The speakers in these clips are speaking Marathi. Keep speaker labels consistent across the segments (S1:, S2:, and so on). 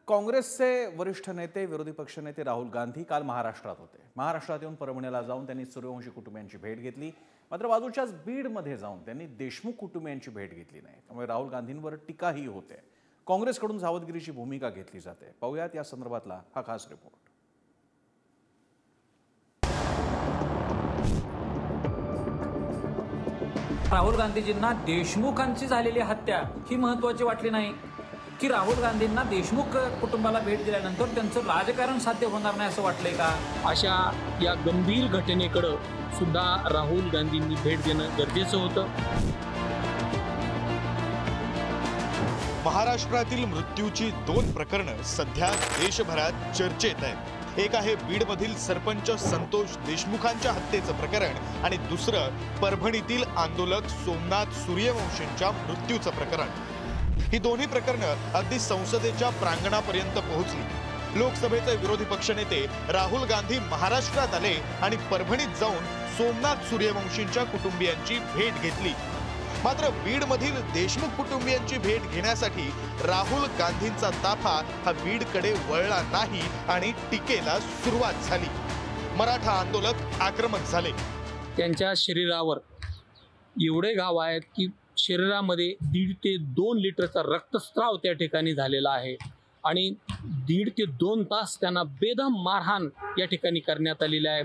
S1: काँग्रेसचे वरिष्ठ नेते विरोधी पक्षनेते राहुल गांधी काल महाराष्ट्रात होते। महाराष्ट्रात येऊन परभणीला जाऊन त्यांनी सूर्यवंशी कुटुंबियांची भेट घेतली। मात्र बाजूच्याच बीडमध्ये जाऊन त्यांनी देशमुख कुटुंबियांची भेट घेतली नाही। त्यामुळे राहुल गांधींवर टीकाही होते। काँग्रेसकडून सावधगिरीची भूमिका घेतली जाते। पाहूयात या संदर्भातला हा खास रिपोर्ट।
S2: राहुल गांधीजींना देशमुखांची झालेली हत्या ही महत्त्वाची वाटली नाही की राहुल गांधींना देशमुख कुटुंबाला भेट दिल्यानंतर त्यांचं राजकारण साध्य होणार नाही असं वाटलंय का?
S3: अशा या गंभीर घटनेकडे सुद्धा राहुल गांधींनी भेट देणं गरजेचं होतं।
S4: महाराष्ट्रातील मृत्यूची 2 प्रकरणं सध्या देशभरात चर्चेत आहेत। एक आहे बीडमधील सरपंच संतोष देशमुखांच्या हत्येचं प्रकरण आणि दुसरं परभणीतील आंदोलक सोमनाथ सूर्यवंशींच्या मृत्यूचं प्रकरण। ही दोन्ही प्रकरणं अगदी संसदेच्या प्रांगणापर्यंत पोहोचली। लोकसभेचे विरोधी पक्षनेते राहुल गांधी महाराष्ट्रात आले आणि परभणीत जाऊन सोमनाथ सूर्यवंशींच्या कुटुंबियांची भेट घेतली। मात्र बीडमधील देशमुख कुटुंबियांची भेट घेण्यासाठी राहुल गांधींचा ताफा हा बीडकडे वळला नाही आणि टीकेला सुरुवात झाली। मराठा आंदोलक आक्रमक झाले।
S3: त्यांच्या शरीरावर एवढे घाव आहेत की शरीरामध्ये 1.5 ते 2 लिटरचा रक्तस्राव त्या ठिकाणी झालेला आहे आणि 1.5 ते 2 तास त्यांना बेदम मारहाण या ठिकाणी करण्यात आलेली आहे।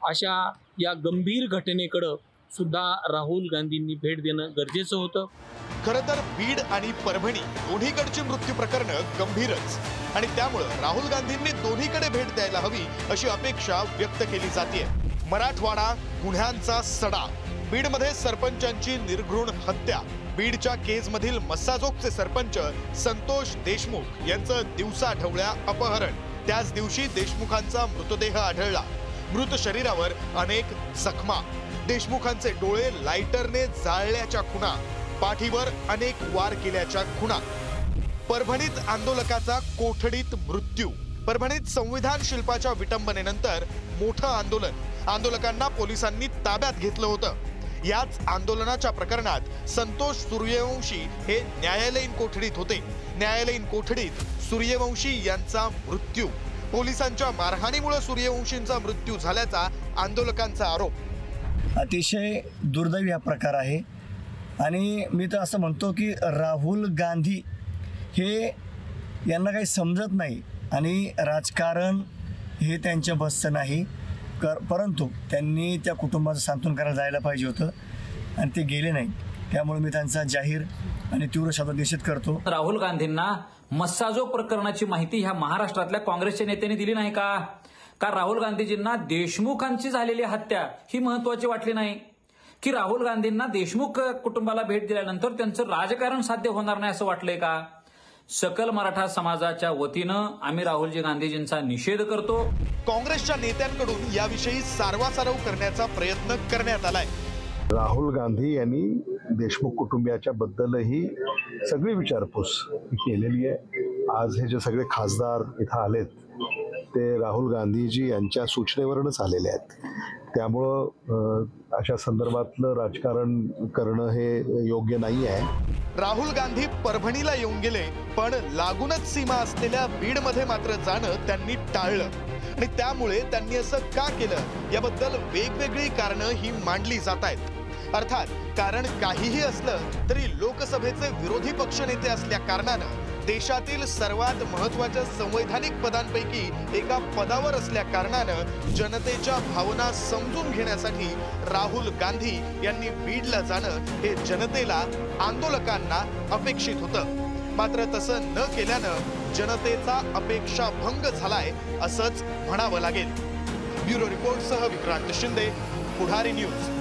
S3: अशा या गंभीर घटनेकडे सुद्धा राहुल गांधींनी भेट देणं गरजेचं होतं।
S4: खरं तर बीड आणि परभणी दोन्हीकडची मृत्यू प्रकरणं गंभीरच आणि त्यामुळे राहुल गांधींनी दोन्हीकडे भेट द्यायला हवी अशी अपेक्षा व्यक्त केली जाते। मराठवाडा गुन्ह्यांचा सडा, बीडमध्ये सरपंचांची निर्घृण हत्या, बीडच्या केजमधील मस्साजोगचे सरपंच संतोष देशमुख यांचं दिवसा ढवळ्या अपहरण, त्याच दिवशी देशमुखांचा मृतदेह आढळला। मृत शरीरावर अनेक जखमा, देशमुखांचे डोळे लाइटरने जाळल्याच्या खुणा, पाठीवर अनेक वार केल्याच्या खुणा। परभणीत आंदोलकाचा कोठडीत मृत्यू। परभणीत संविधान शिल्पाच्या विटंबनेनंतर मोठं आंदोलन, आंदोलकांना पोलिसांनी ताब्यात घेतलं होतं। याच आंदोलनाच्या प्रकरणात संतोष सूर्यवंशी हे न्यायालयीन कोठडीत होते। न्यायालयीन कोठडीत सूर्यवंशी यांचा मृत्यू। पोलिसांच्या मारहाणीमुळे सूर्यवंशींचा मृत्यू झाल्याचा आंदोलकांचा आरोप।
S5: अतिशय दुर्दैवी हा प्रकार आहे आणि मी तर असं म्हणतो की राहुल गांधी हे यांना काही समजत नाही आणि राजकारण हे त्यांच्या बसचं नाही। परंतु त्यांनी त्या कुटुंबाचं सांत्वन करायला जायला पाहिजे होतं आणि ते गेले नाही। त्यामुळे मी त्यांचा जाहीर आणि तीव्र शब्दात निषेध करतो।
S2: राहुल गांधींना मस्साजोग प्रकरणाची माहिती ह्या महाराष्ट्रातल्या काँग्रेसच्या नेत्यांनी दिली नाही का? का राहुल गांधीजींना देशमुखांची झालेली हत्या ही महत्त्वाची वाटली नाही की राहुल गांधींना देशमुख कुटुंबाला भेट दिल्यानंतर त्यांचं राजकारण साध्य होणार नाही असं वाटलंय का? सकल मराठा समाजाच्या वतीनं आम्ही राहुलजी गांधीजींचा निषेध करतो।
S4: काँग्रेसच्या नेत्यांकडून याविषयी सारवासारव करण्याचा प्रयत्न करण्यात आलाय।
S6: राहुल गांधी यांनी देशमुख कुटुंबियाच्या बद्दलही सगळी विचारपूस केलेली आहे। आज हे जे सगळे खासदार इथं आलेत ते राहुल गांधीजी यांच्या सूचनेवरूनच आलेले आहेत। त्यामुळं अशा संदर्भातलं राजकारण करणं हे योग्य नाही आहे।
S4: राहुल गांधी परभणीला येऊन गेले, पण लागूनच सीमा असलेल्या बीडमध्ये मात्र जाणं त्यांनी टाळलं आणि त्यामुळे त्यांनी असं का केलं याबद्दल वेगवेगळी कारणं ही मांडली जात आहेत। अर्थात कारण काहीही असलं तरी लोकसभेचे विरोधी पक्षनेते असल्या कारणानं देशातील सर्वात महत्त्वाच्या संवैधानिक पदांपैकी एका पदावर असल्या कारणानं जनतेच्या भावना समजून घेण्यासाठी राहुल गांधी यांनी बीडला जाणं हे जनतेला, आंदोलकांना अपेक्षित होतं। मात्र तसं न केल्यानं जनतेचा अपेक्षा भंग झालाय असंच म्हणावं लागेल। ब्युरो रिपोर्टसह विक्रांत शिंदे, पुढारी न्यूज।